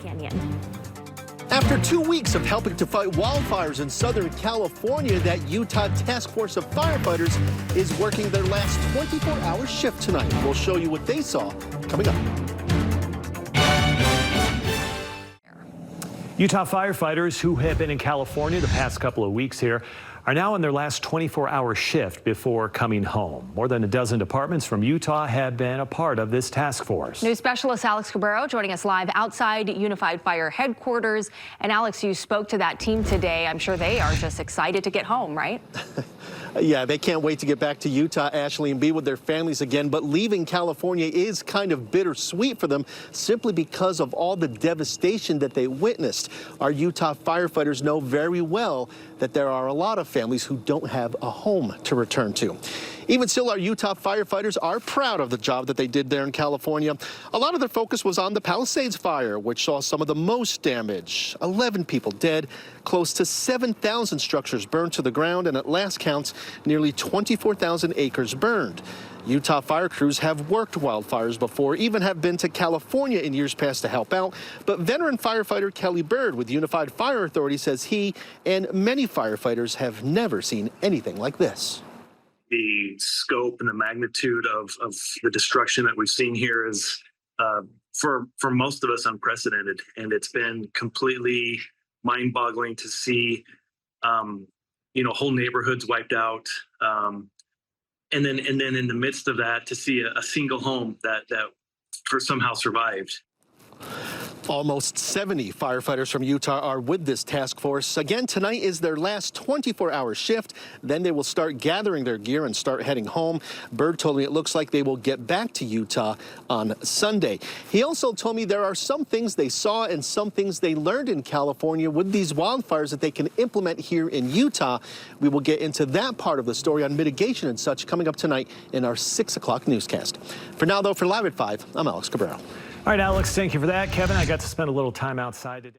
Canyon. After 2 weeks of helping to fight wildfires in Southern California, that Utah task force of firefighters is working their last 24-hour shift tonight. We'll show you what they saw coming up. Utah firefighters who have been in California the past couple of weeks here are now in their last 24-hour shift before coming home. More than a dozen departments from Utah have been a part of this task force. News specialist Alex Cabrero joining us live outside Unified Fire headquarters. And Alex, you spoke to that team today. I'm sure they are just excited to get home, right? Yeah, they can't wait to get back to Utah, Ashley, and be with their families again. But leaving California is kind of bittersweet for them simply because of all the devastation that they witnessed. Our Utah firefighters know very well that there are a lot of families who don't have a home to return to. Even still, our Utah firefighters are proud of the job that they did there in California. A lot of their focus was on the Palisades fire, which saw some of the most damage. 11 people dead, close to 7,000 structures burned to the ground, and at last counts, nearly 24,000 acres burned. Utah fire crews have worked wildfires before, even have been to California in years past to help out. But veteran firefighter Kelly Bird with Unified Fire Authority says he and many firefighters have never seen anything like this. The scope and the magnitude of the destruction that we've seen here is, for most of us, unprecedented. And it's been completely mind-boggling to see, whole neighborhoods wiped out. And then in the midst of that, to see a single home that somehow survived. Almost 70 firefighters from Utah are with this task force. Again, tonight is their last 24-hour shift. Then they will start gathering their gear and start heading home. Bird told me it looks like they will get back to Utah on Sunday. He also told me there are some things they saw and some things they learned in California with these wildfires that they can implement here in Utah. We will get into that part of the story on mitigation and such coming up tonight in our 6 o'clock newscast. For now, though, for Live at 5, I'm Alex Cabrero. All right, Alex, thank you for that. Kevin, I got to spend a little time outside today.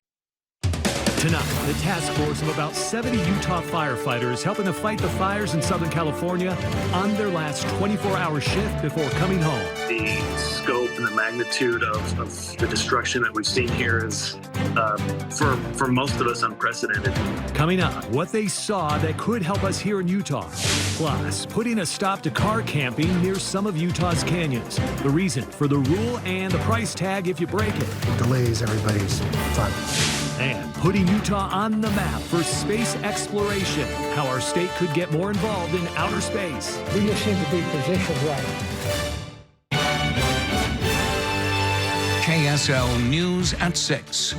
Tonight, the task force of about 70 Utah firefighters helping to fight the fires in Southern California on their last 24-hour shift before coming home. The scope and the magnitude of the destruction that we've seen here is, for most of us, unprecedented. Coming up, what they saw that could help us here in Utah. Plus, putting a stop to car camping near some of Utah's canyons. The reason for the rule and the price tag if you break it. It delays everybody's fun. And putting Utah on the map for space exploration. How our state could get more involved in outer space. We just seem to be positioned right. KSL News at 6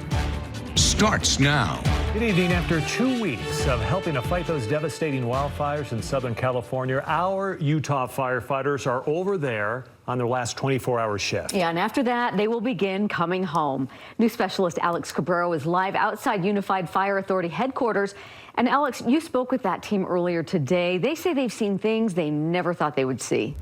starts now. Good evening. After 2 weeks of helping to fight those devastating wildfires in Southern California, our Utah firefighters are over there on their last 24-hour shift. Yeah, and after that, they will begin coming home. News specialist Alex Cabrero is live outside Unified Fire Authority headquarters. And Alex, you spoke with that team earlier today. They say they've seen things they never thought they would see.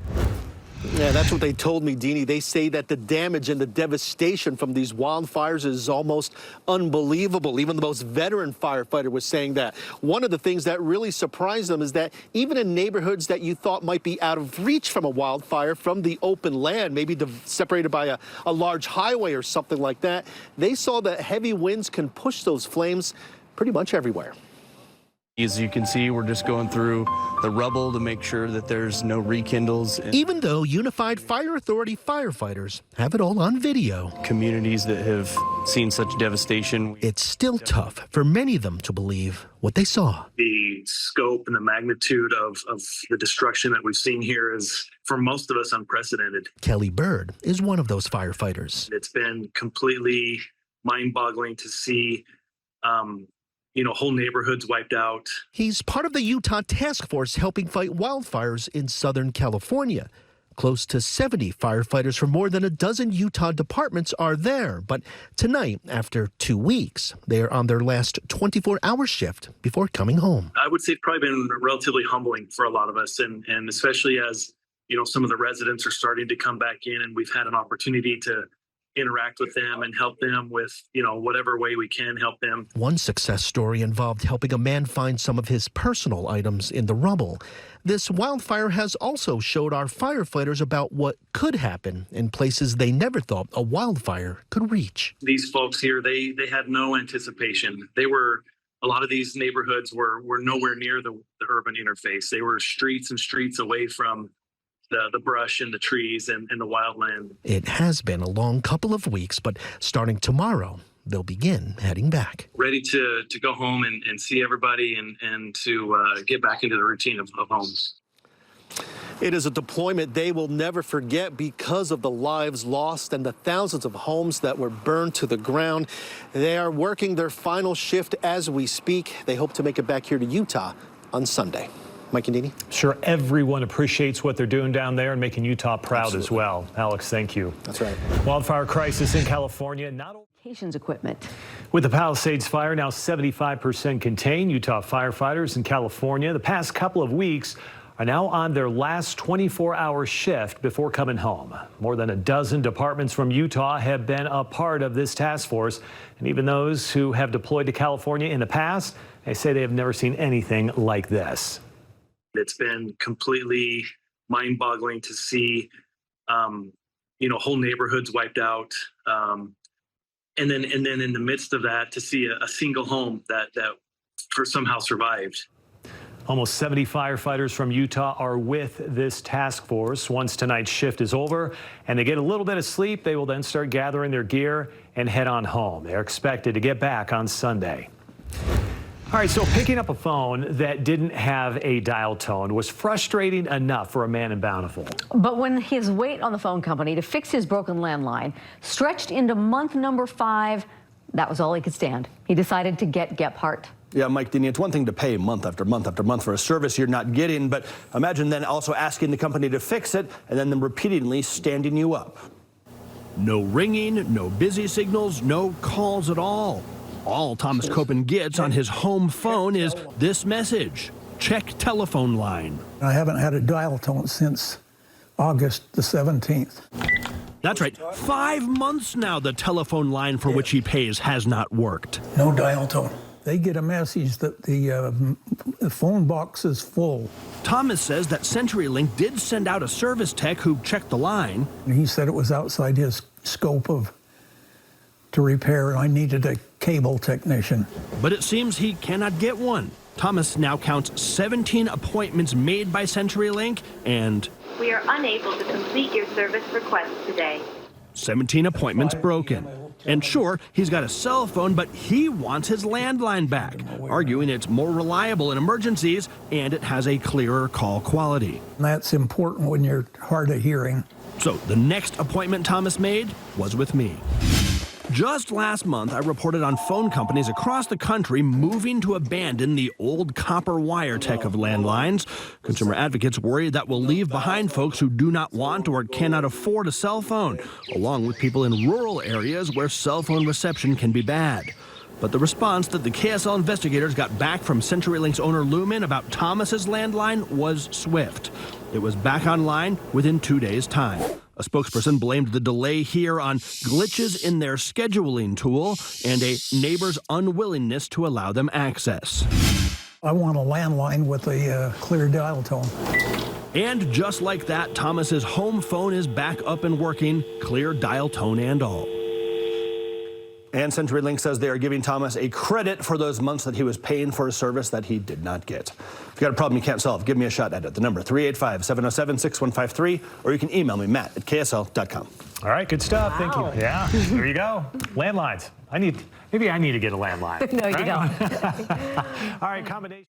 Yeah, that's what they told me, Deanie. They say that the damage and the devastation from these wildfires is almost unbelievable. Even the most veteran firefighter was saying that. One of the things that really surprised them is that even in neighborhoods that you thought might be out of reach from a wildfire, from the open land, maybe separated by a large highway or something like that, they saw that heavy winds can push those flames pretty much everywhere. As you can see, we're just going through the rubble to make sure that there's no rekindles. Even though Unified Fire Authority firefighters have it all on video, Communities that have seen such devastation. it's still tough for many of them to believe what they saw. The scope and the magnitude of the destruction that we've seen here is, for most of us, unprecedented. Kelly Bird is one of those firefighters. It's been completely mind-boggling to see, whole neighborhoods wiped out. He's part of the Utah task force helping fight wildfires in Southern California. Close to 70 firefighters from more than a dozen Utah departments are there. But tonight, after 2 weeks, they are on their last 24-hour shift before coming home. I would say it's probably been relatively humbling for a lot of us, and especially as some of the residents are starting to come back in, and we've had an opportunity to interact with them and help them with, whatever way we can help them. One success story involved helping a man find some of his personal items in the rubble. This wildfire has also showed our firefighters about what could happen in places they never thought a wildfire could reach. These folks here, they had no anticipation. A lot of these neighborhoods were nowhere near the urban interface. They were streets and streets away from the brush and the trees and the wildland. It has been a long couple of weeks, but starting tomorrow, they'll begin heading back. Ready to go home and see everybody and to get back into the routine of home. It is a deployment they will never forget because of the lives lost and the thousands of homes that were burned to the ground. They are working their final shift as we speak. They hope to make it back here to Utah on Sunday. Mike and Dini? Sure, everyone appreciates what they're doing down there and making Utah proud Absolutely. as well. Alex, thank you. That's right. Wildfire crisis in California. Not Communications equipment. with the Palisades fire now 75% contained, Utah firefighters in California the past couple of weeks are now on their last 24-hour shift before coming home. More than a dozen departments from Utah have been a part of this task force, and even those who have deployed to California in the past, they say they have never seen anything like this. It's been completely mind-boggling to see, whole neighborhoods wiped out. And then in the midst of that, to see a single home that somehow survived. Almost 70 firefighters from Utah are with this task force. Once tonight's shift is over and they get a little bit of sleep, they will then start gathering their gear and head on home. They're expected to get back on Sunday. All right, so picking up a phone that didn't have a dial tone was frustrating enough for a man in Bountiful. But when his wait on the phone company to fix his broken landline stretched into month number 5, that was all he could stand. He decided to get Gephardt. Yeah, Mike Dini, it's one thing to pay month after month after month for a service you're not getting, but imagine then also asking the company to fix it and then them repeatedly standing you up. No ringing, no busy signals, no calls at all. All Thomas Copen gets on his home phone is this message: check telephone line. I haven't had a dial tone since August the 17th. That's right, 5 months now the telephone line for which he pays has not worked. No dial tone. They get a message that the phone box is full. Thomas says that CenturyLink did send out a service tech who checked the line. He said it was outside his scope to repair. I needed a cable technician. But it seems he cannot get one. Thomas now counts 17 appointments made by CenturyLink and we are unable to complete your service request today. 17 appointments broken. And sure, he's got a cell phone, but he wants his landline back, arguing it's more reliable in emergencies and it has a clearer call quality. That's important when you're hard of hearing. So the next appointment Thomas made was with me. Just last month, I reported on phone companies across the country moving to abandon the old copper wire tech of landlines. Consumer advocates worry that will leave behind folks who do not want or cannot afford a cell phone, along with people in rural areas where cell phone reception can be bad. But the response that the KSL investigators got back from CenturyLink's owner Lumen about Thomas's landline was swift. It was back online within 2 days' time. A spokesperson blamed the delay here on glitches in their scheduling tool and a neighbor's unwillingness to allow them access. I want a landline with a clear dial tone. And just like that, Thomas's home phone is back up and working, clear dial tone and all. And CenturyLink says they are giving Thomas a credit for those months that he was paying for a service that he did not get. If you got a problem you can't solve, give me a shot at it. The number 385-707-6153, or you can email me, matt@ksl.com. All right, good stuff. Wow. Thank you. Yeah, there you go. Landlines. Maybe I need to get a landline. No, you right? don't. All right, combination.